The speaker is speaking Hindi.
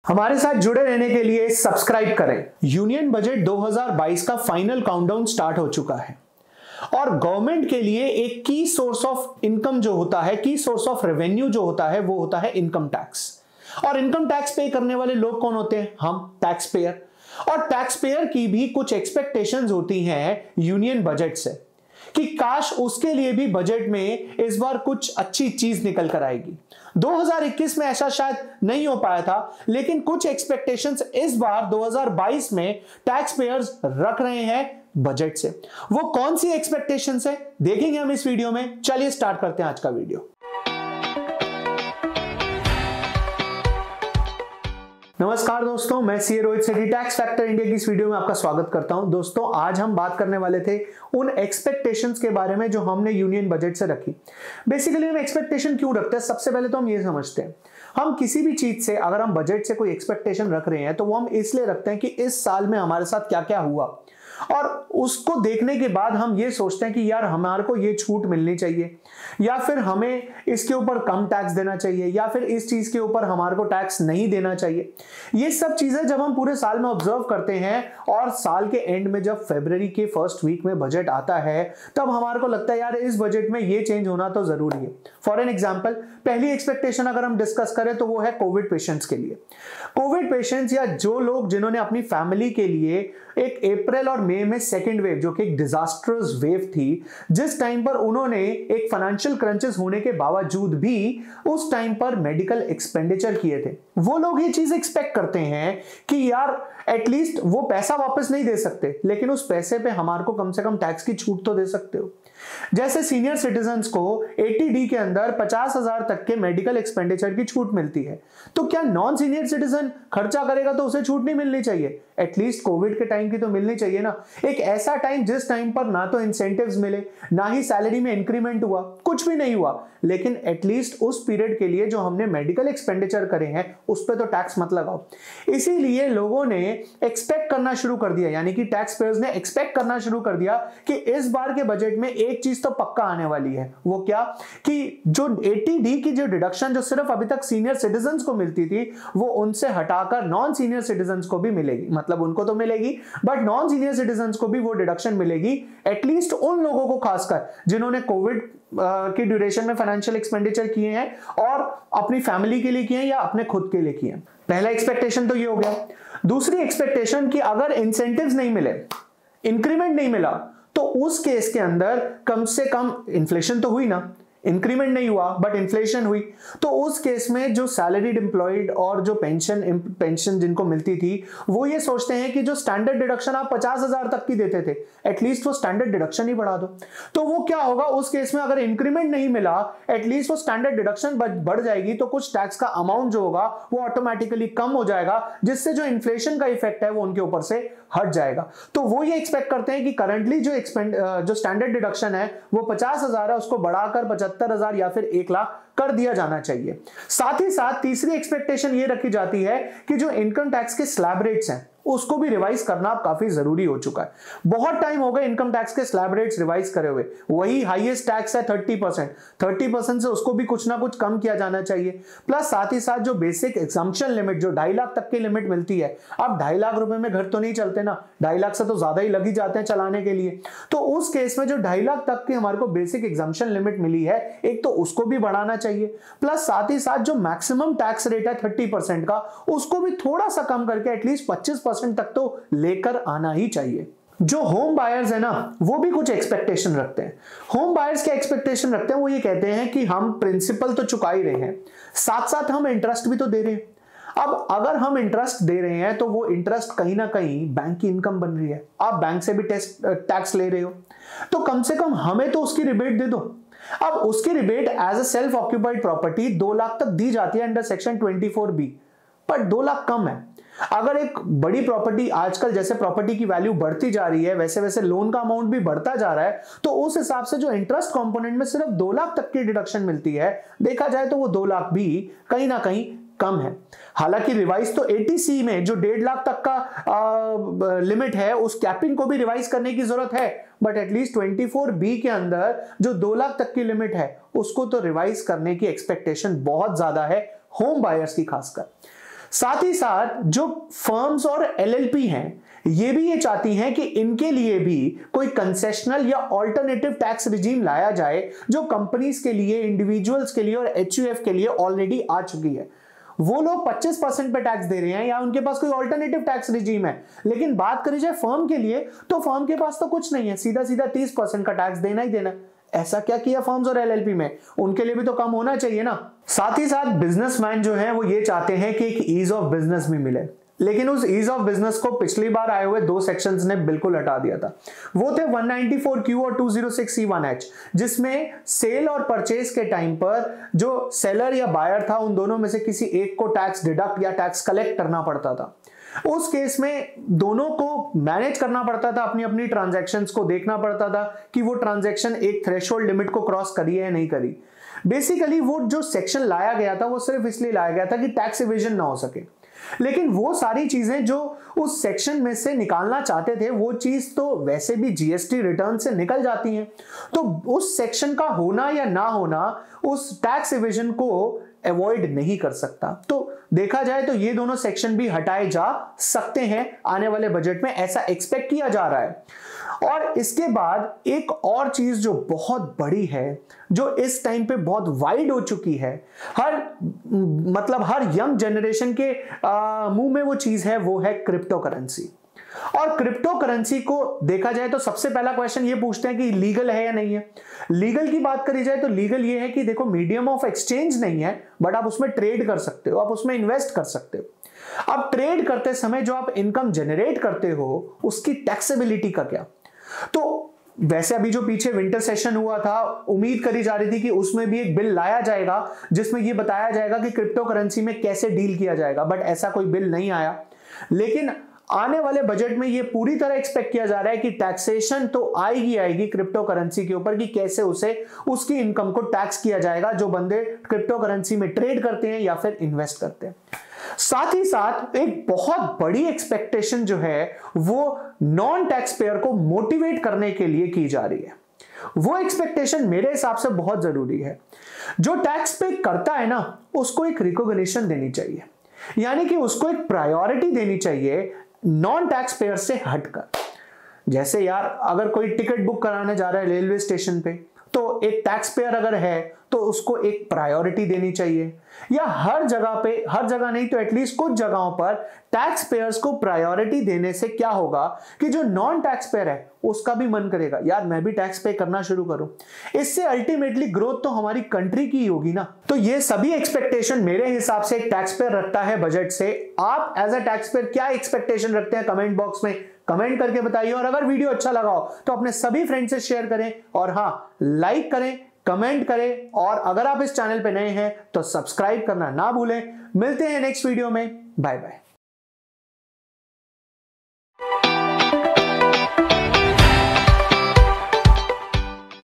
हमारे साथ जुड़े रहने के लिए सब्सक्राइब करें। यूनियन बजट 2022 का फाइनल काउंटडाउन स्टार्ट हो चुका है और गवर्नमेंट के लिए एक की सोर्स ऑफ इनकम जो होता है, की सोर्स ऑफ रेवेन्यू जो होता है, वो होता है इनकम टैक्स। और इनकम टैक्स पे करने वाले लोग कौन होते हैं? हम, टैक्स पेयर। और टैक्स पेयर की भी कुछ एक्सपेक्टेशंस होती हैं यूनियन बजट से कि काश उसके लिए भी बजट में इस बार कुछ अच्छी चीज निकल कर आएगी। 2021 में ऐसा शायद नहीं हो पाया था, लेकिन कुछ एक्सपेक्टेशंस इस बार 2022 में टैक्स पेयर्स रख रहे हैं बजट से। वो कौन सी एक्सपेक्टेशंस है देखेंगे हम इस वीडियो में। चलिए स्टार्ट करते हैं आज का वीडियो। नमस्कार दोस्तों, मैं सीए रोहित सेठी टैक्स फैक्टर इंडिया की इस वीडियो में आपका स्वागत करता हूं। दोस्तों, आज हम बात करने वाले थे उन एक्सपेक्टेशंस के बारे में जो हमने यूनियन बजट से रखी। बेसिकली हम एक्सपेक्टेशन क्यों रखते हैं, सबसे पहले तो हम ये समझते हैं, हम किसी भी चीज से अगर हम बजट से कोई एक्सपेक्टेशन रख रहे हैं तो वो हम इसलिए रखते हैं कि इस साल में हमारे साथ क्या क्या हुआ, और उसको देखने के बाद हम ये सोचते हैं कि यार हमारे को ये छूट मिलनी चाहिए, या फिर हमें इसके ऊपर कम टैक्स देना चाहिए, या फिर इस चीज के ऊपर हमारे को टैक्स नहीं देना चाहिए। ये सब चीजें जब हम पूरे साल में ऑब्जर्व करते हैं और साल के एंड में जब फरवरी के फर्स्ट वीक में बजट आता है तब हमारे को लगता है यार इस बजट में ये चेंज होना तो जरूरी है। फॉर एन एग्जाम्पल, पहली एक्सपेक्टेशन अगर हम डिस्कस करें तो वो है कोविड पेशेंट्स के लिए। कोविड पेशेंट्स या जो लोग जिन्होंने अपनी फैमिली के लिए एक अप्रैल और मई में सेकेंड वेव, जो कि एक डिजास्टर्स वेव थी, जिस टाइम पर उन्होंने एक फाइनेंशियल क्रंचेस होने के बावजूद भी उस टाइम पर मेडिकल एक्सपेंडिचर किए थे, वो लोग ये चीज एक्सपेक्ट करते हैं कि यार एटलीस्ट वो पैसा वापस नहीं दे सकते, लेकिन उस पैसे पे हमारे को कम से कम टैक्स की छूट तो दे सकते हो। जैसे सीनियर सिटीजन्स को 80D के अंदर 50,000 तक के मेडिकल एक्सपेंडिचर की छूट मिलती है, तो क्या नॉन सीनियर सिटीजन खर्चा करेगा तो उसे छूट नहीं मिलनी चाहिए? एटलीस्ट कोविड के टाइम की तो मिलनी चाहिए ना। एक ऐसा टाइम जिस टाइम पर ना तो इंसेंटिव्स मिले, ना ही सैलरी में इंक्रीमेंट हुआ, कुछ भी नहीं हुआ, लेकिन एटलीस्ट उस पीरियड के लिए जो हमने मेडिकल एक्सपेंडिचर करे हैं उस पर तो टैक्स मत लगाओ। इसीलिए लोगों ने एक्सपेक्ट करना शुरू कर दिया, यानी कि टैक्स पेयर्स ने एक्सपेक्ट करना शुरू कर दिया कि इस बार के बजट में एक चीज तो पक्का आने वाली है। वो क्या? कि जो 80D की जो डिडक्शन जो सिर्फ अभी तक सीनियर सिटीजन्स को मिलती थी, वो उनसे हटाकर नॉन सीनियर सिटीजन्स को भी मिलेगी। मतलब उनको तो मिलेगी, बट नॉन सीनियर सिटीजन्स को भी वो डिडक्शन मिलेगी, एटलीस्ट उन लोगों को खासकर जिन्होंने कोविड की ड्यूरेशन में फाइनेंशियल एक्सपेंडिचर किए हैं और अपनी फैमिली के लिए किए हैं या अपने खुद के लिए किए हैं। पहला एक्सपेक्टेशन तो ये हो गया। दूसरी एक्सपेक्टेशन कि अगर इंसेंटिव्स नहीं मिले, इंक्रीमेंट नहीं मिला, तो उस केस के अंदर कम से कम इन्फ्लेशन तो हुई ना। इंक्रीमेंट नहीं हुआ बट इन्फ्लेशन हुई, तो उस केस में जो सैलरीड एम्प्लॉयड और जो पेंशन जिनको मिलती थी, वो ये सोचते हैं कि जो स्टैंडर्ड डिडक्शन आप 50,000 तक की देते थे, एटलीस्ट वो स्टैंडर्ड डिडक्शन ही बढ़ा दो। तो वो क्या होगा उस केस में, अगर इंक्रीमेंट नहीं मिला, एटलीस्ट वो स्टैंडर्ड डिडक्शन बढ़ जाएगी, तो कुछ टैक्स का अमाउंट जो होगा वो ऑटोमेटिकली कम हो जाएगा, जिससे जो इन्फ्लेशन का इफेक्ट है वो उनके ऊपर से हट जाएगा। तो वो ये एक्सपेक्ट करते हैं कि करंटली जो स्टैंडर्ड डिडक्शन है वो 50,000 है, उसको बढ़ाकर 75,000 या फिर 1 लाख कर दिया जाना चाहिए। साथ ही साथ तीसरी एक्सपेक्टेशन ये रखी जाती है कि जो इनकम टैक्स के स्लैब रेट्स हैं उसको भी रिवाइज करना काफी जरूरी हो चुका है। बहुत टाइम हो गए इनकम टैक्स के स्लैब रेट्स रिवाइज करे हुए। वही हाईएस्ट टैक्स है 30% से उसको भी कुछ ना कुछ कम किया जाना चाहिए। प्लस साथ ही साथ जो बेसिक एग्जम्पशन लिमिट, जो 2.5 लाख तक की लिमिट मिलती है, अब 2.5 लाख रुपए में घर तो नहीं चलते ना, 2.5 लाख से तो ज्यादा ही लग ही जाते हैं चलाने के लिए। तो उस केस में जो 2.5 लाख तक की हमारे को बेसिक एग्जम्पशन लिमिट मिली है, एक तो उसको भी बढ़ाना चाहिए। प्लस साथ ही साथ जो मैक्सिमम टैक्स रेट है 30% का, उसको भी थोड़ा सा कम करके एटलीस्ट 25% तक तो लेकर आना ही चाहिए। जो होम बायर्स है ना, वो भी कुछ एक्सपेक्टेशन रखते हैं। होम बायर्स क्या एक्सपेक्टेशन रखते हैं? वो ये कहते हैं कि हम प्रिंसिपल तो चुका ही रहे हैं, साथ साथ हम इंटरेस्ट भी तो दे रहे हैं। अब अगर हम इंटरेस्ट दे रहे हैं तो वो इंटरेस्ट कहीं ना कहीं बैंक की इनकम बन रही है, आप बैंक से भी टैक्स ले रहे हो, तो कम से कम हमें तो उसकी रिबेट दे दो। अब उसकी rebate as a self occupied property 2 lakh तक दी जाती है अंडर सेक्शन 24B, पर 2 लाख कम है। अगर एक बड़ी प्रॉपर्टी, आजकल जैसे प्रॉपर्टी की वैल्यू बढ़ती जा रही है, वैसे वैसे लोन का अमाउंट भी बढ़ता जा रहा है, तो उस हिसाब से जो इंटरेस्ट कंपोनेंट में सिर्फ 2 लाख तक की डिडक्शन मिलती है, देखा जाए तो वो 2 लाख भी कहीं ना कहीं कम है। हालांकि रिवाइज तो 80C में जो 1.5 लाख तक का लिमिट है, उस कैपिंग को भी रिवाइज करने की जरूरत है, बट एटलीस्ट 24B के अंदर जो 2 लाख तक की लिमिट है उसको तो रिवाइज करने की एक्सपेक्टेशन बहुत ज्यादा है होम बायर्स की खासकर। साथ ही साथ जो फर्म्स और एलएलपी हैं, ये भी ये चाहती हैं कि इनके लिए भी कोई कंसेशनल या ऑल्टरनेटिव टैक्स रिजीम लाया जाए जो कंपनीज के लिए, इंडिविजुअल्स के लिए और एचयूएफ के लिए ऑलरेडी आ चुकी है। वो लोग 25% पे टैक्स दे रहे हैं या उनके पास कोई ऑल्टरनेटिव टैक्स रिजीम है, लेकिन बात करी जाए फर्म के लिए तो फर्म के पास तो कुछ नहीं है, सीधा सीधा 30% का टैक्स देना ही देना। ऐसा क्या किया फर्म्स और एलएलपी में? उनके लिए भी तो कम होना चाहिए ना। साथ ही साथ बिजनेसमैन जो है वो ये चाहते हैं कि एक ईज ऑफ बिजनेस भी मिले, लेकिन उस ईज ऑफ बिजनेस को पिछली बार आए हुए 2 सेक्शंस ने बिल्कुल हटा दिया था। वो थे 194Q और 206C1H, जिसमें सेल और परचेज के टाइम पर जो सेलर या बायर था उन दोनों में से किसी एक को टैक्स डिडक्ट या टैक्स कलेक्ट करना पड़ता था। उस केस में दोनों को मैनेज करना पड़ता था, अपनी अपनी ट्रांजैक्शंस को देखना पड़ता था कि वो ट्रांजैक्शन एक थ्रेशोल्ड लिमिट को क्रॉस करी है या नहीं करी। बेसिकली वो जो सेक्शन लाया गया था वो सिर्फ इसलिए लाया गया था कि टैक्स इवेजन ना हो सके, लेकिन वो सारी चीजें जो उस सेक्शन में से निकालना चाहते थे वो चीज तो वैसे भी जीएसटी रिटर्न से निकल जाती हैं। तो उस सेक्शन का होना या ना होना उस टैक्स इवेजन को अवॉइड नहीं कर सकता। तो देखा जाए तो ये दोनों सेक्शन भी हटाए जा सकते हैं आने वाले बजट में, ऐसा एक्सपेक्ट किया जा रहा है। और इसके बाद एक और चीज जो बहुत बड़ी है, जो इस टाइम पे बहुत वाइड हो चुकी है, हर यंग जनरेशन के मुंह में वो चीज है, वो है क्रिप्टो करेंसी। और क्रिप्टो करेंसी को देखा जाए तो सबसे पहला क्वेश्चन ये पूछते हैं कि लीगल है या नहीं है। लीगल की बात करी जाए तो लीगल ये है कि देखो मीडियम ऑफ एक्सचेंज नहीं है, बट आप उसमें ट्रेड कर सकते हो, आप उसमें इन्वेस्ट कर सकते हो। अब ट्रेड करते समय जो आप इनकम जनरेट करते हो उसकी टैक्सेबिलिटी का क्या? तो वैसे अभी जो पीछे विंटर सेशन हुआ था, उम्मीद करी जा रही थी कि उसमें भी एक बिल लाया जाएगा जिसमें ये बताया जाएगा कि क्रिप्टो करेंसी में कैसे डील किया जाएगा, बट ऐसा कोई बिल नहीं आया। लेकिन आने वाले बजट में ये पूरी तरह एक्सपेक्ट किया जा रहा है कि टैक्सेशन तो आएगी क्रिप्टो करेंसी के ऊपर, कि कैसे उसे उसकी इनकम को टैक्स किया जाएगा जो बंदे क्रिप्टो करेंसी में ट्रेड करते हैं या फिर इन्वेस्ट करते हैं। साथ ही साथ एक बहुत बड़ी एक्सपेक्टेशन जो है वो नॉन टैक्स पेयर को मोटिवेट करने के लिए की जा रही है। वो एक्सपेक्टेशन मेरे हिसाब से बहुत जरूरी है। जो टैक्स पे करता है ना उसको एक रिकॉग्निशन देनी चाहिए, यानी कि उसको एक प्रायोरिटी देनी चाहिए नॉन टैक्स पेयर से हटकर। जैसे यार अगर कोई टिकट बुक कराने जा रहा है रेलवे स्टेशन पे, तो एक टैक्स पेयर अगर है तो उसको एक प्रायोरिटी देनी चाहिए, या हर जगह नहीं तो एटलीस्ट कुछ जगहों पर टैक्स पेयर्स को प्रायोरिटी देने से क्या होगा कि जो नॉन टैक्स पेयर है उसका भी मन करेगा यार मैं भी टैक्स पे करना शुरू करूं। इससे अल्टीमेटली ग्रोथ तो हमारी कंट्री की होगी ना। तो ये सभी एक्सपेक्टेशन मेरे हिसाब से एक टैक्स पेयर रखता है बजट से। आप एज अ टैक्स पेयर क्या एक्सपेक्टेशन रखते हैं कमेंट बॉक्स में कमेंट करके बताइए, और अगर वीडियो अच्छा लगा हो तो अपने सभी फ्रेंड्स से शेयर करें, और हाँ लाइक करें, कमेंट करें, और अगर आप इस चैनल पे नए हैं तो सब्सक्राइब करना ना भूलें। मिलते हैं नेक्स्ट वीडियो में, बाय बाय।